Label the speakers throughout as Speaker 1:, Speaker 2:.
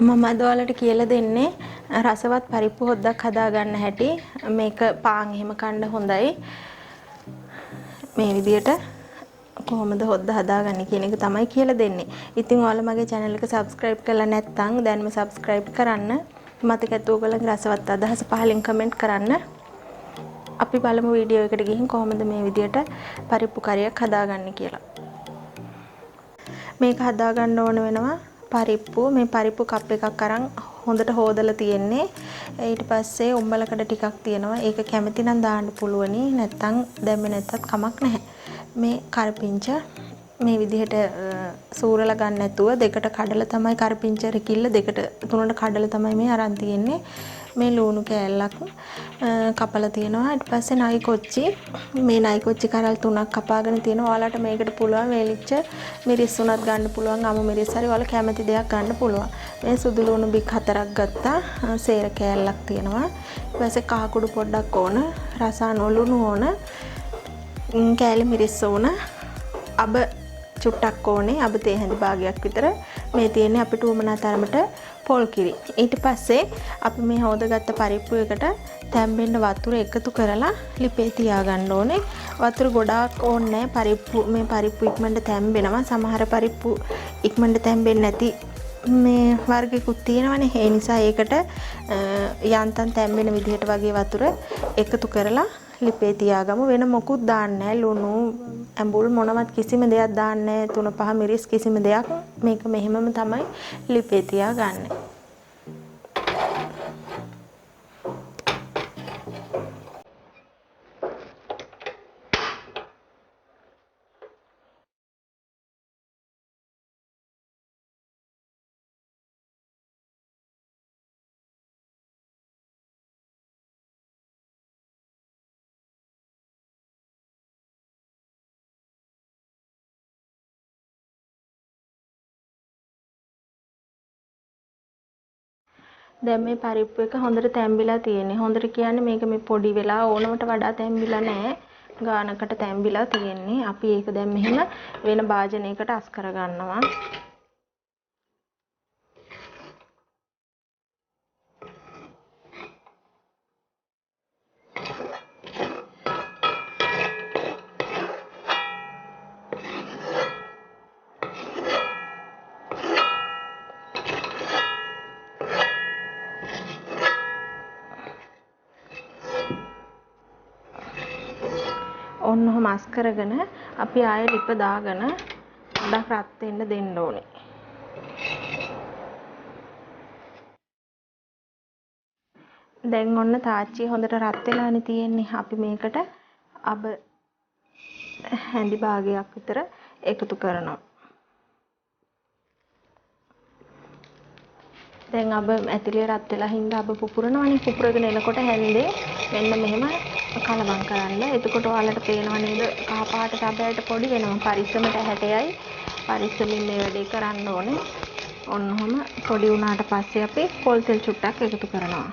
Speaker 1: මම අද ඔයාලට කියලා දෙන්නේ රසවත් පරිප්පු හොද්දක් හදාගන්න හැටි. මේක පාන් එහෙම කන්න හොඳයි. මේ විදියට කොහොමද හොද්ද හදාගන්නේ කියන එක තමයි කියලා දෙන්නේ. ඉතින් ඔයාලා මගේ channel එක subscribe කරලා නැත්නම් දැන්ම subscribe කරන්න. මතක ඇතුව ඔයගොල්ලන්ගේ රසවත් අදහස පහලින් comment කරන්න. අපි බලමු වීඩියෝ එකට ගිහින් කොහොමද මේ විදියට පරිප්පු කරියක් හදාගන්නේ කියලා. මේක හදාගන්න ඕන වෙනවා පරිප්පු මේ පරිප්පු කප් එකක් අරන් හොඳට හොදලා තියෙන්නේ. ඊට පස්සේ උම්බලකඩ ටිකක් තියෙනවා. ඒක කැමති නම් දාන්න පුළුවනි. නැත්තම් දැම්මේ නැත්තත් කමක් නැහැ. මේ කරපිංච මේ විදිහට සූරලා ගන්න නැතුව දෙකට කඩලා තමයි කරපිංච රකිල්ල දෙකට තුනට කඩලා තමයි මේ අරන් තියෙන්නේ. මේ ලුණු කෑල්ලක් කපලා තියෙනවා. ඊට පස්සේ නයි කොච්චි මේ නයි කොච්චි කරල් 3ක් කපාගෙන තියෙනවා. ඔයාලට මේකට පුළුවන් වේලිච්ච මිරිස් උනත් ගන්න පුළුවන්. අමු මිරිස් හරි ඔයාලා කැමති දෙයක් ගන්න පුළුවන්. මේ සුදු ලුණු බික් 4ක් ගත්තා. සේර කෑල්ලක් තියෙනවා. ඊට පස්සේ කහ කුඩු පොඩ්ඩක් ඕන. රස අනුලුණු ඕන. කෑලි මිරිස් ඕන. අබ චුට්ටක් ඕනේ. අබ තේ හැඳි භාගයක් විතර. මේ තියෙන්නේ අපිට උමනා තරමට පොල් කිරි. ඊට පස්සේ අපි මේ හොදගත්ත පරිප්පු එකට තැම්බෙන්න වතුර එකතු කරලා ලිපේ තියාගන්න ඕනේ. වතුර ගොඩාක් ඕනේ පරිප්පු මේ පරිප්පු ඉක්මනට තැම්බෙනවා. සමහර පරිප්පු ඉක්මනට තැම්බෙන්නේ නැති මේ වර්ගිකුත් තියෙනවනේ. ඒ නිසා ඒකට යන්තම් තැම්බෙන විදිහට වගේ වතුර එකතු කරලා ලිපේ තියාගමු. වෙන මොකුත් දාන්නේ නැහැ. ලුණු ඇඹුල් මොනවත් කිසිම දෙයක් දාන්නේ නැහැ. 3-5 මිරිස් කිසිම දෙයක්. මේක මෙහෙමම තමයි ලිපේ තියාගන්නේ. දැන් මේ පරිප්පු එක හොඳට තැම්බිලා තියෙන්නේ. හොඳට කියන්නේ මේක මේ පොඩි වෙලා ඕනමට වඩා තැම්බිලා නැහැ. ගානකට තැම්බිලා තියෙන්නේ. අපි ඒක දැන් මෙහෙම වෙන භාජනයකට අස් කරගන්නවා. ඔන්න ඔහොම අස් කරගෙන අපි ආයෙ ලිප දාගෙන ගොඩක් රත් වෙන්න දෙන්න ඕනේ. දැන් ඔන්න තාච්චිය හොඳට රත් වෙලානේ තියෙන්නේ. අපි මේකට අබ හැඳි භාගයක් විතර එකතු කරනවා. දැන් අබ ඇතිලිය රත් වෙලා හින්දා අබ පුපුරනවනේ. පුපුරගෙන එනකොට හැන්දේ මෙන්න මෙහෙම කලවම් කරන්න. එතකොට ඔයාලට පේනව නේද කහ පාට සබයට පොඩි වෙනවා. පරිස්සමට හැටයයි පරිස්සමින් මේ වැඩේ කරන්න ඕනේ. ඔන්න ඔහම පොඩි වුණාට පස්සේ අපි පොල් තෙල් චුට්ටක් එකතු කරනවා.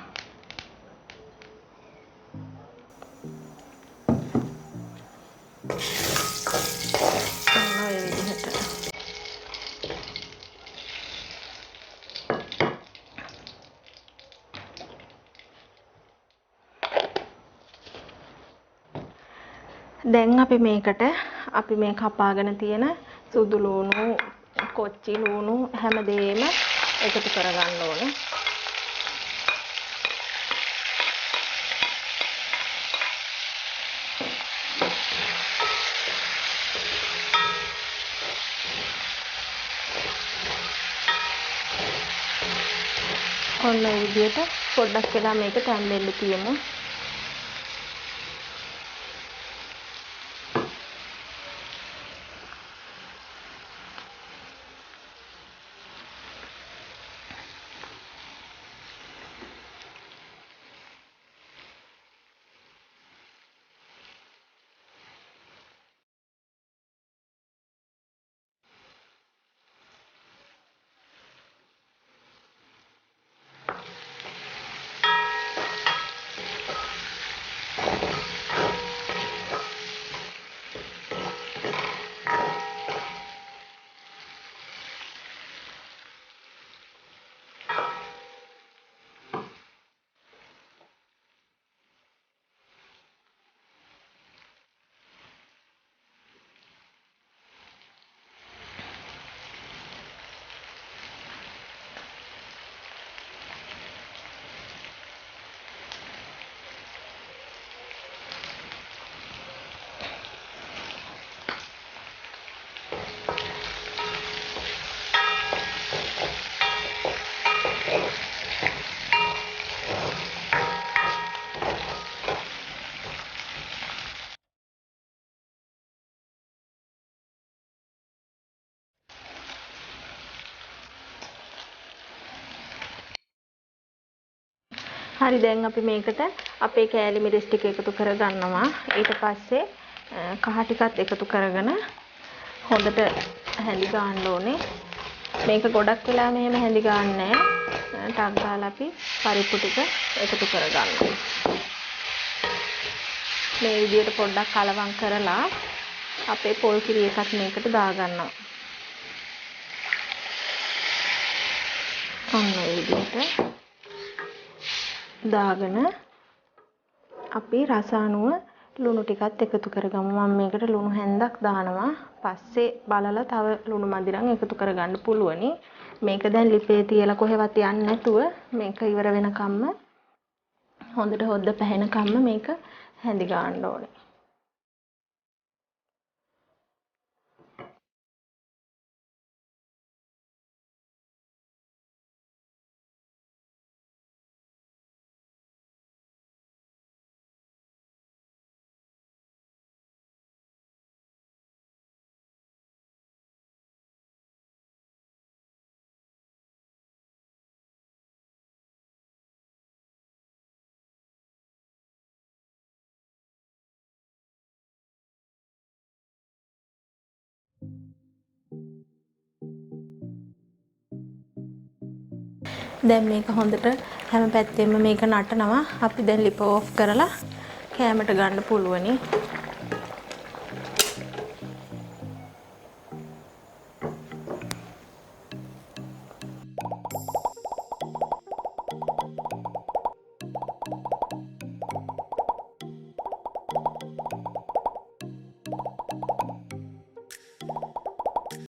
Speaker 1: ඔන්න ඔය විදිහට. දැන් අපි මේකට අපි මේ කපාගෙන තියෙන සුදු ලුණු, කොච්චි ලුණු හැමදේම එකතු කරගන්න ඕනේ. ඔන්න ඒ විදිහට පොඩ්ඩක් වෙලා මේක තැම්බෙන්න තියමු. හරි දැන් අපි මේකට අපේ කෑලි මිරිස් ටික එකතු කරගන්නවා. ඊට පස්සේ කහ ටිකත් එකතු කරගෙන හොඳට හැඳි ගන්න ඕනේ. මේක ගොඩක් වෙලා මෙහෙම හැඳි ගන්න නැහැ. ටක් ගාලා අපි පරිප්පු ටික එකතු කරගන්නවා. මේ විදිහට පොඩ්ඩක් කලවම් කරලා අපේ පොල් කිරි එකක් මේකට දාගන්නවා. ඔන්න ඒ විදිහට දාගෙන අපි රස අනුව ලුණු ටිකත් එකතු කරගමු. මම මේකට ලුණු හැන්දක් දානවා. පස්සේ බලලා තව ලුණු මදි නම් එකතු කරගන්න පුළුවනි. මේක දැන් ලිපේ තියලා කොහෙවත් යන්නේ නැතුව මේක ඉවර වෙනකම්ම හොඳට හොද්ද පැහෙනකම්ම මේක හැඳි ගන්න ඕනේ. දැන් මේක හොඳට හැම පැත්තෙම මේක නටනවා. අපි දැන් ලිප ඕෆ් කරලා කෑමට ගන්න පුළුවනි.